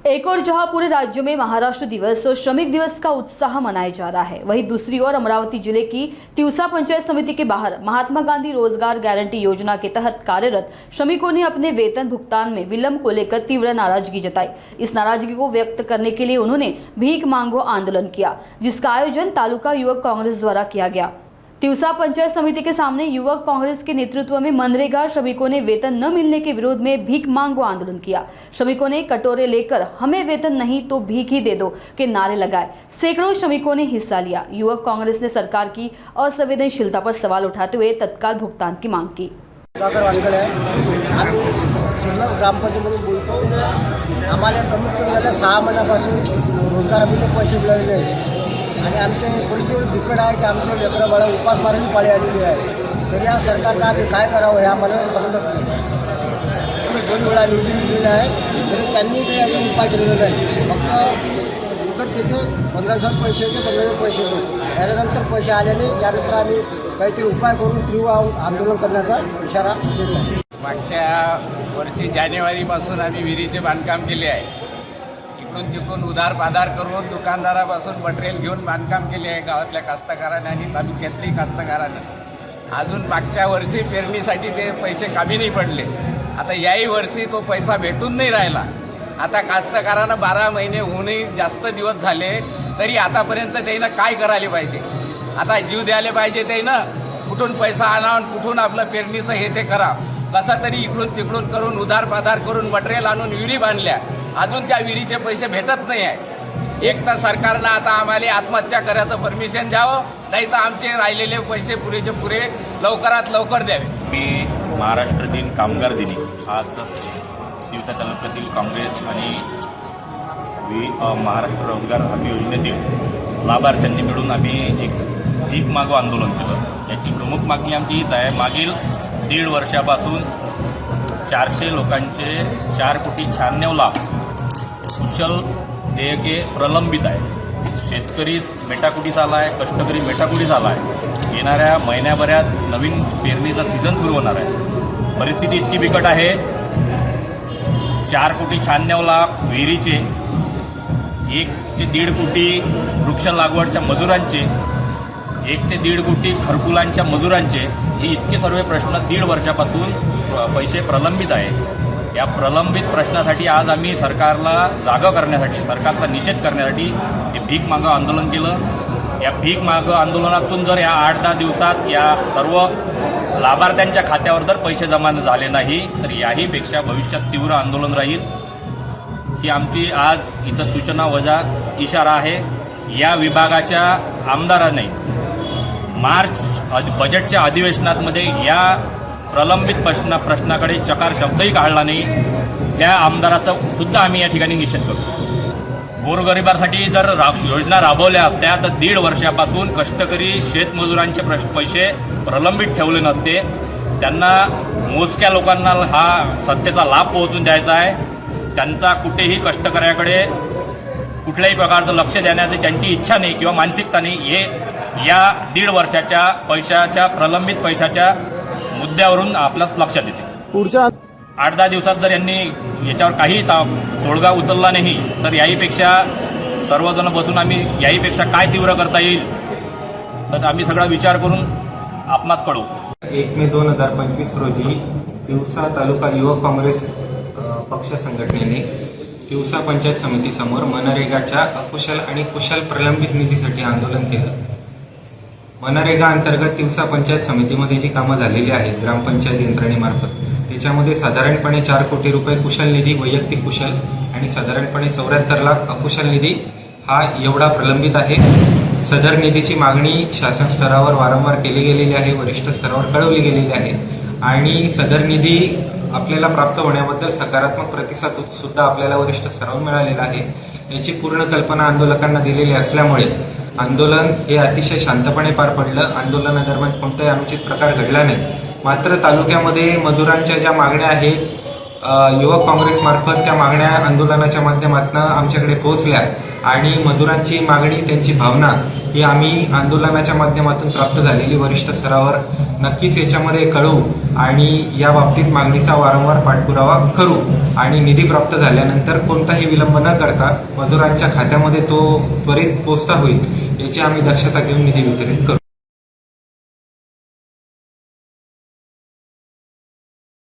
एक और जहां पूरे राज्य में महाराष्ट्र दिवस और श्रमिक दिवस का उत्साह मनाया जा रहा है, वहीं दूसरी ओर अमरावती जिले की तिवसा पंचायत समिति के बाहर महात्मा गांधी रोजगार गारंटी योजना के तहत कार्यरत श्रमिकों ने अपने वेतन भुगतान में विलंब को लेकर तीव्र नाराजगी जताई। इस नाराजगी को व्यक्त करने के लिए उन्होंने भीख मांगो आंदोलन किया, जिसका आयोजन तालुका युवक कांग्रेस द्वारा किया गया। तिवसा पंचायत समिति के सामने युवक कांग्रेस के नेतृत्व में मनरेगा श्रमिकों ने वेतन न मिलने के विरोध में भीख मांगो आंदोलन किया। श्रमिकों ने कटोरे लेकर हमें वेतन नहीं तो भीख ही दे दो के नारे लगाए। सैकड़ों श्रमिकों ने हिस्सा लिया। युवक कांग्रेस ने सरकार की असंवेदनशीलता पर सवाल उठाते हुए तत्काल भुगतान की मांग की। ग्रामपंचायतमधून बोलतो, आम्हाला कमीत कमी 6 महिन्यापासून रोजगार हमीचे पैसे मिळालेले आहेत आणि आमची परिस्थिती बिकट आहे की आमच्या लेकरं बाळा उपास मारायची पाळी आलेली आहे। तरी या सरकारनं आम्ही काय करावं हे आम्हाला समजत नाही। 2 वेळा निधी दिलेला आहे तरी त्यांनी काही अजून उपाय केलेला नाही। फक्त विकत घेते 15,000 पैसे येते, 15,000 पैसे येते, त्याच्यानंतर पैसे आले नाही। त्यानंतर आम्ही काहीतरी उपाय करून तीव्र आंदोलन करण्याचा इशारा देतो। मागच्या वर्षी जानेवारीपासून आम्ही विहिरीचे बांधकाम केले आहे। इकडून तिकडून उधार पाधार करून दुकानदारापासून मटेरियल घेऊन बांधकाम केले आहे गावातल्या कास्तकारांनी आणि तालुक्यातली कास्तकारांनी। अजून मागच्या वर्षी पेरणीसाठी ते पैसे कामी नाही पडले। आता याही वर्षी तो पैसा भेटून नाही राहिला। आता कास्तकारांना 12 महिने होऊनही जास्त दिवस झाले तरी आतापर्यंत त्यानं काय करायला पाहिजे? आता जीव द्यायला पाहिजे त्यानं, कुठून पैसा आणावून कुठून आपलं पेरणीचं हे ते करा। कसा तरी इकडून तिकडून करून उधार पाधार करून मटेरियल आणून विहिरी बांधल्या, अजून त्या विहिरीचे पैसे भेटत नाही आहे। एक तर सरकारनं आता आम्हाला आत्महत्या करायचं परमिशन द्यावं, नाही तर आमचे राहिलेले पैसे पुरेचे पुरे लवकरात लवकर द्यावे। मी महाराष्ट्र दिन कामगार दिनी आज तिवसा तालुक्यातील काँग्रेस आणि महाराष्ट्र रोजगार हमी योजनेतील लाभार्थ्यांनी मिळून आम्ही एक भीक मागो आंदोलन केलं। याची प्रमुख मागणी आमची हीच आहे, मागील 1.5 वर्षापासून 400 लोकांचे 4,96,00,000 कुशल देयके प्रलंबित आहे। शेतकरी मेटाकुटीस आला आहे, कष्टकरी मेटाकुटीस आला आहे। येणाऱ्या महिन्याभरात नवीन पेरणीचा सीझन सुरू होणार आहे। परिस्थिती इतकी बिकट आहे, 4,96,00,000 विहिरीचे, 1 ते 1.5 कोटी वृक्ष लागवडच्या मजुरांचे, 1 ते 1.5 कोटी घरकुलांच्या मजुरांचे, हे इतके सर्व प्रश्न 1.5 वर्षापासून पैसे प्रलंबित आहे। या प्रलंबित प्रश्नासाठी आज आम्ही सरकारला जागा करण्यासाठी, सरकारचा निषेध करण्यासाठी हे भीक मागो आंदोलन केलं। या भीक मागो आंदोलनातून जर या 8-10 दिवसात या सर्व लाभार्थ्यांच्या खात्यावर जर पैसे जमा झाले नाही तर याहीपेक्षा भविष्यात तीव्र आंदोलन राहील। ही आमची आज इथं सूचना वजा इशारा आहे। या विभागाच्या आमदारांनी मार्च बजेटच्या अधिवेशनामध्ये या प्रलंबित प्रश्नाकडे चकार शब्दही काढला नाही, त्या आमदाराचा सुद्धा आम्ही या ठिकाणी निषेध करतो। गोरगरिबांसाठी जर योजना राबवल्या असत्या तर 1.5 वर्षापासून कष्टकरी शेतमजुरांचे पैसे प्रलंबित ठेवले नसते। त्यांना मोजक्या लोकांना हा सत्तेचा लाभ पोहोचून द्यायचा आहे। त्यांचा कुठेही कष्टकऱ्याकडे कुठल्याही प्रकारचं लक्ष देण्याची त्यांची इच्छा नाही किंवा मानसिकता नाही। हे या 1.5 वर्षाच्या पैशाच्या प्रलंबित पैशाच्या मुद्द्यावरून आपल्याच लक्षात येते। पुढच्या 8-10 दिवसात जर यांनी याच्यावर काही तोडगा उचलला नाही तर याहीपेक्षा सर्वजण बसून आम्ही याहीपेक्षा काय तीव्र करता येईल तर आम्ही सगळा विचार करून आपणास कळवू। 1 मे 2025 रोजी तिवसा तालुका युवक काँग्रेस पक्ष संघटनेने तिवसा पंचायत समितीसमोर मनरेगाच्या अकुशल आणि कुशल प्रलंबित निधीसाठी आंदोलन केलं। मनरेगा अंतर्गत तिवसा पंचायत समितीमध्ये जी कामं झालेली आहेत ग्रामपंचायत यंत्रणेमार्फत, त्याच्यामध्ये साधारणपणे 4 कोटी रुपये कुशल निधी, वैयक्तिक कुशल आणि साधारणपणे 74 लाख अकुशल निधी हा एवढा प्रलंबित आहे। सदर निधीची मागणी शासन स्तरावर वारंवार केली गेलेली आहे, वरिष्ठ स्तरावर कळवली गेलेली आहे आणि सदर निधी आपल्याला प्राप्त होण्याबद्दल सकारात्मक प्रतिसाद सुद्धा आपल्याला वरिष्ठ स्तरावर मिळालेला आहे। याची पूर्ण कल्पना आंदोलकांना दिलेली असल्यामुळे आंदोलन हे अतिशय शांतपणे पार पडलं। आंदोलनादरम्यान कोणताही अनुचित प्रकार घडला नाही। मात्र तालुक्यामध्ये मजुरांच्या ज्या मागण्या आहेत, युवक काँग्रेसमार्फत त्या मागण्या आंदोलनाच्या माध्यमातून आमच्याकडे पोहोचल्या आणि मजुरांची मागणी, त्यांची भावना ही आम्ही आंदोलनाच्या माध्यमातून प्राप्त झालेली वरिष्ठ स्तरावर नक्कीच याच्यामध्ये कळवू आणि या बाबतीत मागणीचा वारंवार पाठपुरावा करू आणि निधी प्राप्त झाल्यानंतर कोणताही विलंब न करता मजुरांच्या खात्यामध्ये तो त्वरित पोचता होईल याची आम्ही दक्षता घेऊन निधी वितरित करू.